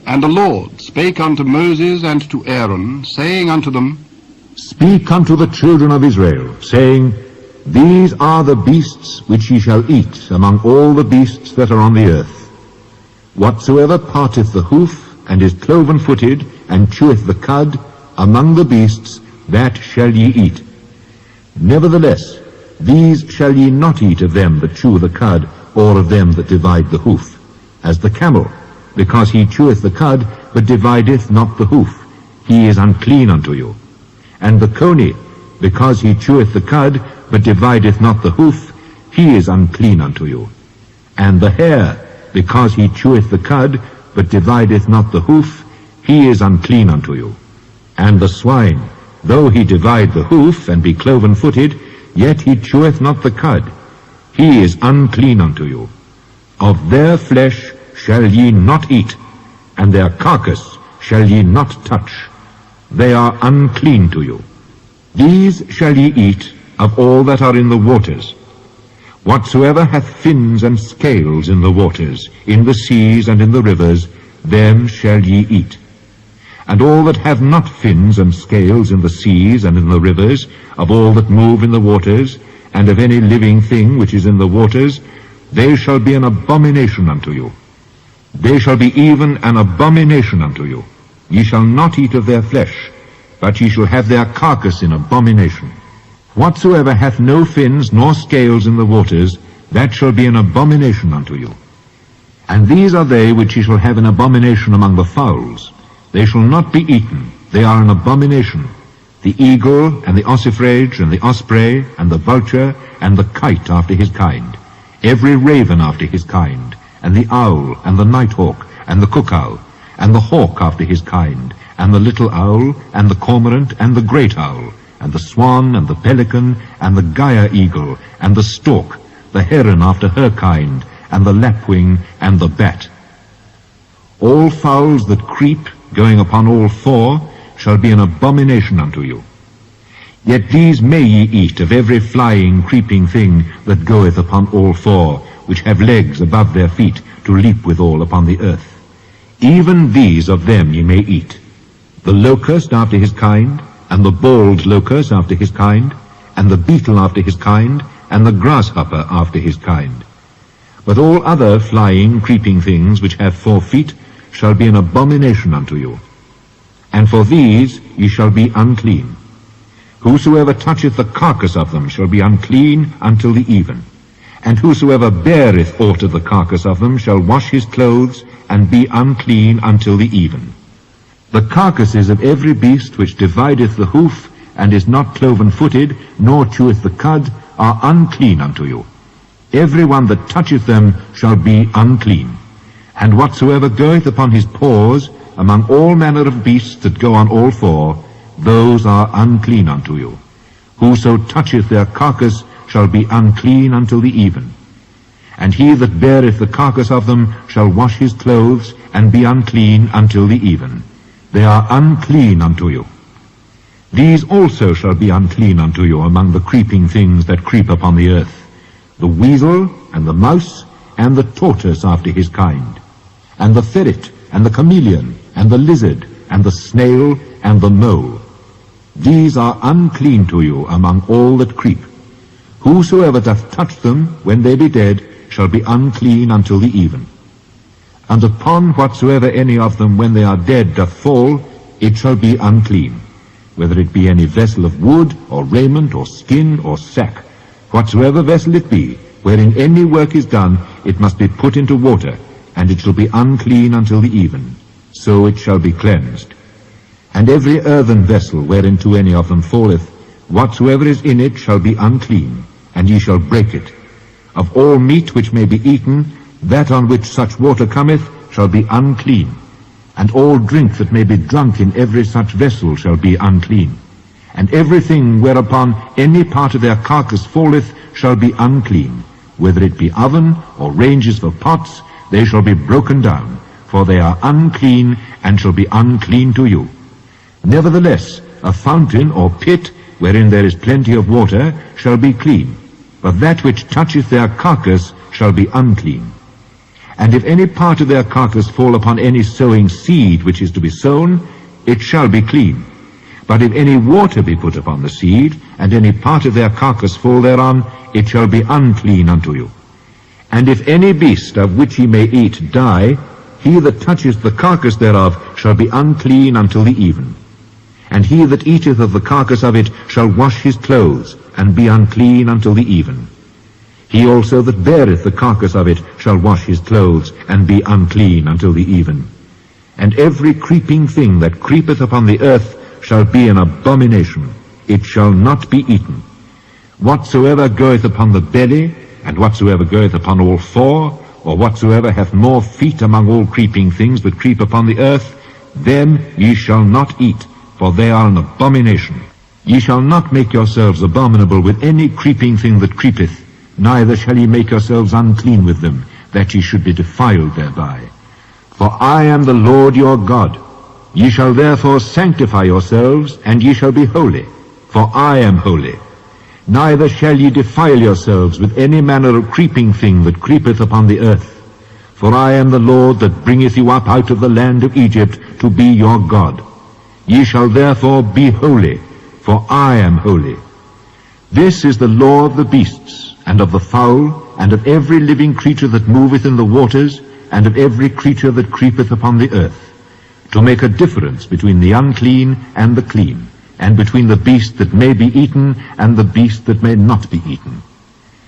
And the Lord spake unto Moses and to Aaron, saying unto them, Speak unto the children of Israel, saying, These are the beasts which ye shall eat among all the beasts that are on the earth. Whatsoever parteth the hoof, and is cloven-footed, and cheweth the cud, among the beasts, that shall ye eat. Nevertheless, these shall ye not eat of them that chew the cud, or of them that divide the hoof, as the camel, because he cheweth the cud, but divideth not the hoof, he is unclean unto you. And the coney, because he cheweth the cud, but divideth not the hoof, he is unclean unto you. And the hare, because he cheweth the cud, but divideth not the hoof, he is unclean unto you. And the swine, though he divide the hoof, and be cloven-footed, yet he cheweth not the cud, he is unclean unto you. Of their flesh shall ye not eat, and their carcass shall ye not touch. They are unclean to you. These shall ye eat of all that are in the waters. Whatsoever hath fins and scales in the waters, in the seas and in the rivers, them shall ye eat. And all that have not fins and scales in the seas and in the rivers, of all that move in the waters, and of any living thing which is in the waters, they shall be an abomination unto you. They shall be even an abomination unto you. Ye shall not eat of their flesh, but ye shall have their carcass in abomination. Whatsoever hath no fins nor scales in the waters, that shall be an abomination unto you. And these are they which ye shall have an abomination among the fowls. They shall not be eaten, they are an abomination. The eagle, and the ossifrage, and the osprey, and the vulture, and the kite after his kind, every raven after his kind, and the owl, and the nighthawk, and the cuckoo, and the hawk after his kind, and the little owl, and the cormorant, and the great owl, and the swan, and the pelican, and the gyre eagle, and the stork, the heron after her kind, and the lapwing, and the bat. All fowls that creep, going upon all four, shall be an abomination unto you. Yet these may ye eat of every flying, creeping thing that goeth upon all four, which have legs above their feet, to leap withal upon the earth. Even these of them ye may eat. The locust after his kind, and the bald locust after his kind, and the beetle after his kind, and the grasshopper after his kind. But all other flying, creeping things which have 4 feet shall be an abomination unto you. And for these ye shall be unclean. Whosoever toucheth the carcass of them shall be unclean until the even. And whosoever beareth aught of the carcass of them shall wash his clothes, and be unclean until the even. The carcasses of every beast which divideth the hoof, and is not cloven-footed, nor cheweth the cud, are unclean unto you. Every one that toucheth them shall be unclean. And whatsoever goeth upon his paws, among all manner of beasts that go on all four, those are unclean unto you. Whoso toucheth their carcass shall be unclean until the even. And he that beareth the carcass of them shall wash his clothes, and be unclean until the even. They are unclean unto you. These also shall be unclean unto you among the creeping things that creep upon the earth, the weasel, and the mouse, and the tortoise after his kind, and the ferret, and the chameleon, and the lizard, and the snail, and the mole. These are unclean to you among all that creep. Whosoever doth touch them, when they be dead, shall be unclean until the even. And upon whatsoever any of them, when they are dead, doth fall, it shall be unclean, whether it be any vessel of wood, or raiment, or skin, or sack. Whatsoever vessel it be, wherein any work is done, it must be put into water, and it shall be unclean until the even. So it shall be cleansed. And every earthen vessel whereinto any of them falleth, whatsoever is in it shall be unclean, and ye shall break it. Of all meat which may be eaten, that on which such water cometh shall be unclean, and all drink that may be drunk in every such vessel shall be unclean. And everything whereupon any part of their carcass falleth shall be unclean, whether it be oven or ranges for pots, they shall be broken down, for they are unclean, and shall be unclean to you. Nevertheless, a fountain or pit, wherein there is plenty of water, shall be clean, but that which toucheth their carcass shall be unclean. And if any part of their carcass fall upon any sowing seed which is to be sown, it shall be clean. But if any water be put upon the seed, and any part of their carcass fall thereon, it shall be unclean unto you. And if any beast of which ye may eat die, he that toucheth the carcass thereof shall be unclean until the even. And he that eateth of the carcass of it shall wash his clothes, and be unclean until the even. He also that beareth the carcass of it shall wash his clothes, and be unclean until the even. And every creeping thing that creepeth upon the earth shall be an abomination. It shall not be eaten. Whatsoever goeth upon the belly, and whatsoever goeth upon all four, or whatsoever hath more feet among all creeping things that creep upon the earth, them ye shall not eat, for they are an abomination. Ye shall not make yourselves abominable with any creeping thing that creepeth, neither shall ye make yourselves unclean with them, that ye should be defiled thereby. For I am the Lord your God. Ye shall therefore sanctify yourselves, and ye shall be holy, for I am holy. Neither shall ye defile yourselves with any manner of creeping thing that creepeth upon the earth. For I am the Lord that bringeth you up out of the land of Egypt to be your God. Ye shall therefore be holy, for I am holy. This is the law of the beasts, and of the fowl, and of every living creature that moveth in the waters, and of every creature that creepeth upon the earth, to make a difference between the unclean and the clean, and between the beast that may be eaten and the beast that may not be eaten.